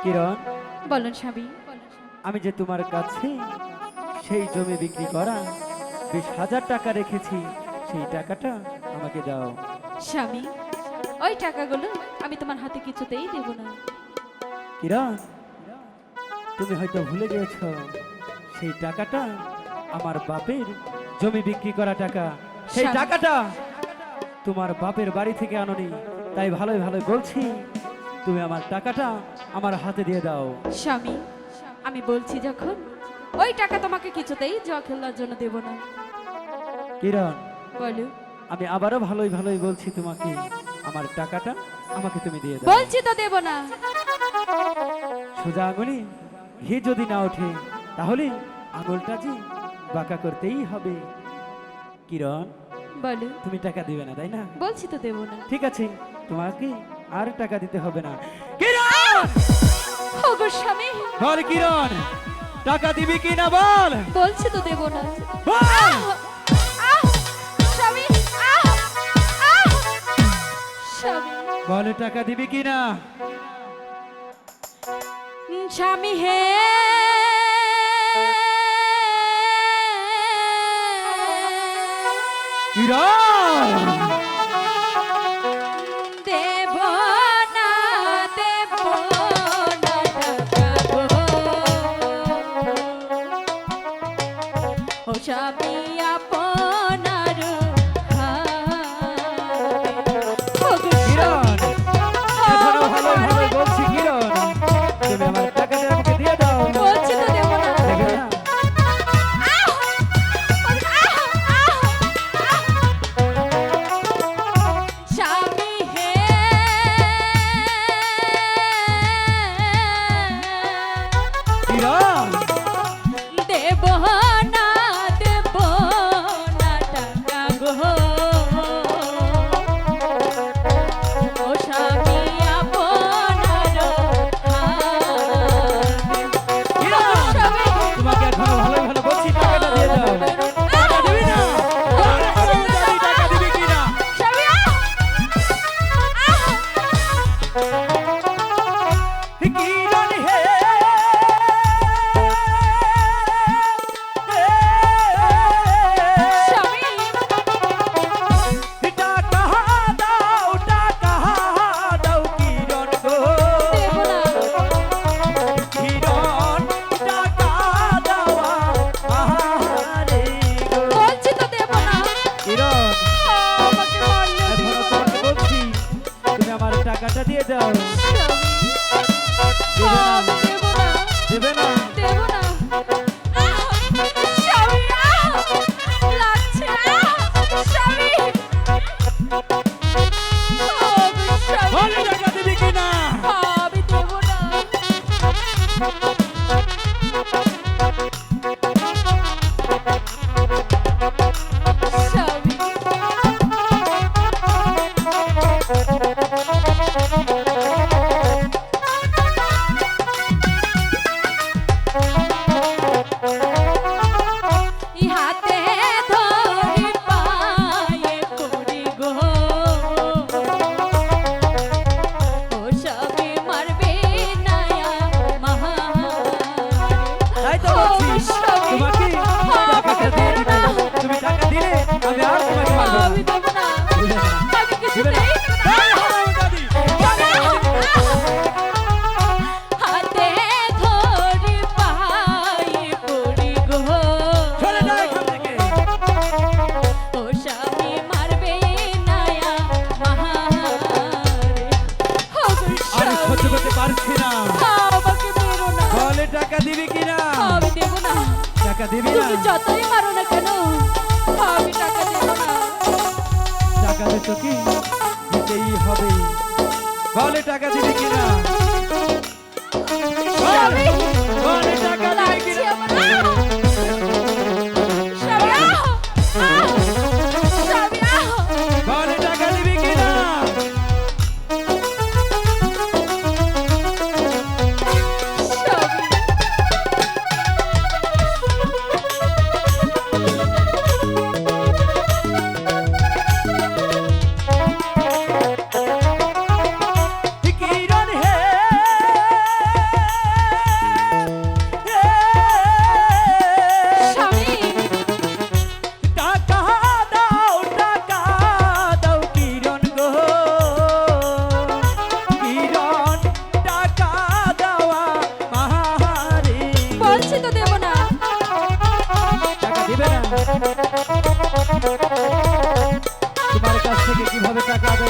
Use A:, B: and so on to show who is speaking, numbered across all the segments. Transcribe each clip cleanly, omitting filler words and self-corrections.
A: কিরণ,
B: বলুন স্বামী।
A: আমি যে তোমার কাছে সেই জমি বিক্রি করা 20,000 টাকা রেখেছি, সেই টাকাটা আমাকে দাও।
B: স্বামী, ওই টাকাগুলো আমি তোমার হাতে কিছুতেই দেব না।
A: কিরণ, তুমি হয়তো ভুলে গিয়েছ, সেই টাকাটা আমার বাপের জমি বিক্রি করা টাকা। সেই
B: স্বামী।
A: টাকাটা তোমার বাপের বাড়ি থেকে আনোনি, তাই ভালোই ভালোই বলছি, তুমি আমার টাকাটা আমার হাতে দিয়ে দাও।
B: স্বামী, আমি বলছি যখন, ওই টাকা তোমাকে কিছুতেই জুয়া খেলার জন্য দেব না।
A: কিরণ,
B: বলো।
A: আমি আবারও ভালোই ভালোই বলছি তোমাকে, আমার টাকাটা আমাকে তুমি দিয়ে দাও।
B: বলছি তো দেব না।
A: সোজা আঙুলে ঘি যদি না ওঠে, তাহলে আঙুলটা যে বাঁকা করতেই হবে। কিরণ,
B: বলো।
A: তুমি টাকা দিবে না, তাই না?
B: বলছি তো দেব না।
A: ঠিক আছে, তোমাকে আর টাকা দিতে হবে না। কিরণ,
B: ওগো স্বামী,
A: বল কিরণ, টাকা দিবি কি না বল?
B: বলছি তো দেব না।
A: বল!
B: আহ! স্বামী, আহ! আহ! স্বামী,
A: বল টাকা দিবি কি না?
B: স্বামী হে,
A: কিরণ,
B: দেব না, দেব না টাকা গো। ও স্বামী আপনার হাতে। ওগো
A: কিরণ, এখনো ভালোই
B: স্বামী,
A: ভালোই বলছি কিরণ, তুমি আমার টাকাটা আমাকে দিয়ে দাও।
B: বলছি তো দেব না।
A: দেবে না?
B: স্বামী হে,
A: কিরণ,
B: দেব না, দেব না টাকা গো। ও স্বামী আপনার হাতে।
A: কিরণ,
B: স্বামী,
A: তোমাকে এখনো ভালোই ভালো বলছি, টাকাটা দিয়ে দাও। টাকা দিবি না? বল এখনো জানি টাকা দিবি কি না?
B: স্বামী,
A: কিরণ হে,
B: স্বামী,
A: টাকা দাও কিরণ গো।
B: দেব না।
A: কিরণ, টাকা দাও আহারে গো।
B: বলছি তো দেব না।
A: কিরণ,
B: আমাকে মারলো
A: এখনো তোমাকে বলছি, তুমি আমার টাকাটা দিয়ে দাও।
B: দেব না,
A: দেবে না?
B: দেব না। স্বামী, লাগছে। স্বামী,
A: বলে টাকা দিবি কি না?
B: আমি দেব না। স্বামী, ইহাতে ধরি পায়ে পড়ি গো। ও স্বামী মারবে নায়া মাহারে।
A: তাই তো বলছি,
B: ও স্বামী,
A: তোমাকে টাকাটা দিয়ে দিতে। তুমি টাকা দিলে আমি আর তোমাকে মারবো না।
B: আমি দেব না।
A: দিবে না?
B: আমি
A: দিবে
B: কিছুতেই
A: না?
B: দেব না।
A: এই হারামজাদি!
B: হাতে ধরি পায়ে পড়ি গো।
A: চলে যাও এখান থেকে।
B: ও স্বামী মারবে নায়া মাহারে। ও
A: আমি
B: স্বামী,
A: সহ্য করতে পারছি না।
B: আমাকে মেরো না।
A: বলে টাকা দিবি কি না?
B: আমি দেব না।
A: টাকা দিবি না?
B: তুমি যতই মারো না কেন, আমি টাকা দেব না।
A: টাকা দে তো কি দিতেই হবে। বলে টাকা দিবি কি না?
B: স্বামী,
A: বলে টাকা দিবি কি
B: লাগছে
A: না?
B: আমার। স্বামী, স্বামী,
A: বলে টাকা দিবি কি না?
B: স্বামী,
A: কিরণ হে,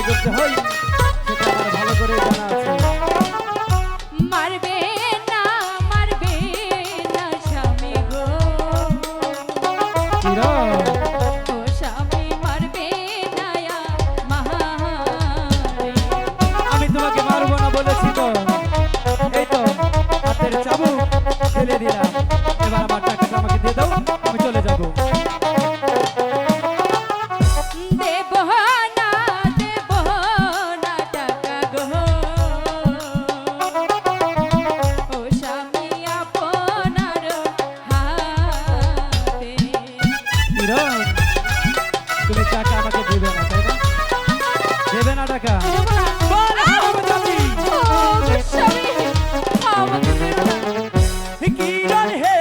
A: করতে হয় সেটা আমার ভালো করে জানা আছে।
B: মারবে না মারবে না স্বামী গো,
A: কিরণ
B: ও স্বামী মারবে না মারে।
A: আমি তোমাকে মারবো না বলেছি তো, এই তো হাতের চাবুক ফেলে দিলাম। এবার আমার টাকাটা আমাকে দিয়ে দাও, আমি চলে যাবো।
B: দেব না দেব না টাকা গো, ও স্বামী আপনার হাতে।
A: কিরণ তুমি টাকা আমাকে দেবে না তাই না? দেবে না টাকা? বল, আমি যাচ্ছি।
B: ও স্বামী আমাকে দেব না।
A: কিরণ হে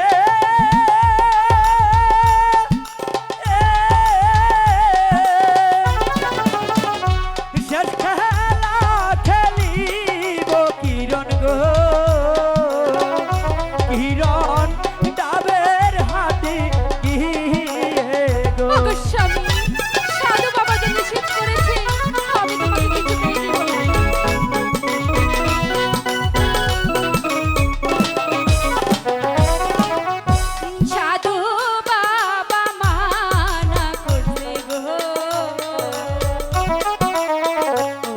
A: শেষ খেলা খেলিব কিরণ গো, কিরণ ডাবের হাতে গিয়ে গো।
B: ও গো স্বামী, সাধু বাবা যে নিষেধ করেছে আমি তোমাকে কিছুতেই দেব না। সাধু বাবা মানা করছে গো,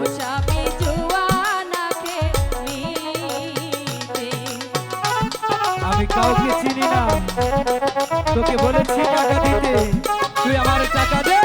B: ও স্বামী জুয়ানাকে নিতে।
A: আমি কাউকে চিনি না, তোকে বলেছি টাকা দিতে, তুই আমার টাকা দে।